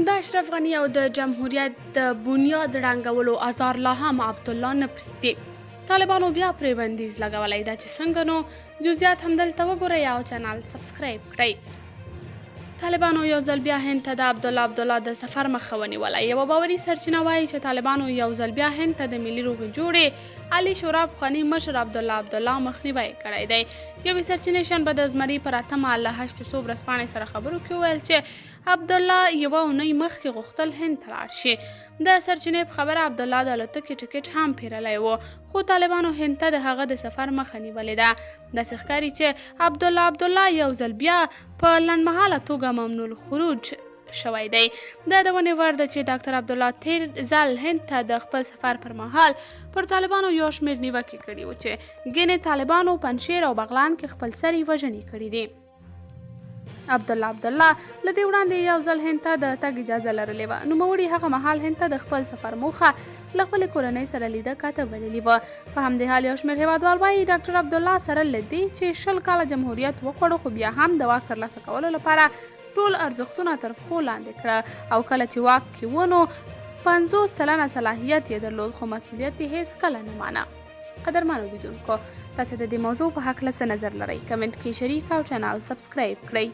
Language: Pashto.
د اشرف غني او د جمهوریت د بنیاد ړنګولو ازار لا هم عبدالله نه پرېږدي. طالبانو بیا پرې بندیز لګولی ده چې څنګه نو جزئیات همدلته وګورئ او چینل سبسکرایب کړئ. طالبانو یو ځل بیا هند ته د عبدالله د سفر مخه ونیوله. یوه باوري سرچینه وایي چې طالبانو یو ځل بیا هند ته د ملي روغې جوړې علي شورا پخواني مشر عبدالله مخنیوی کړی دی. یوې سرچینې شنبه د زمري پر 8 له 8 ورځپاڼې سره خبرو کې وویل چې عبدالله یوه اونۍ مخکې غوښتل هند ته لاړ شي. د سرچینې په خبره عبدالله د الوتکې ټکټ هم پیرلی و، خو طالبانو هند ته د هغه د سفر مخه نیولې ده. داسې ښکاري چې عبدالله یو ځل بیا په لنډمهاله توګه ممنوع الخروج شوی دی. د ونې وړ ده چې ډاکټر عبدالله تیر ځل هند ته د خپل سفر پر مهال پر طالبانو یو شمېر نیوکې کړي وو چې ګینې طالبانو پنجشیر او بغلان کې خپل سرې وژنې کړي دي. عبدالله له دې وړاندې یو ځل هند ته د تګ اجازه لرلې وه. نوموړي هغه مهال هند ته د خپل سفر موخه له خپلې کورنۍ سره لیده کاته بللې وه. په همدې حال یو شمېر هېوادوال وایي ډاکټر عبدالله سره له دې چې 20 کاله جمهوریت وخوړو، خو بیا هم د واک ترلاسه کولو لپاره ټول ارزښتونه تر پښو لاندې کړه او کله چې واک کې ونو 50% صلاحیت یې درلود، خو مسؤلیت یې هیڅ کله نه مانه. قدرمن اوریدونکو، تاسو د دې موضوع په هکله څه نظر لرئ؟ کمنټ کې شریک او چینل سبسکرایب کړئ.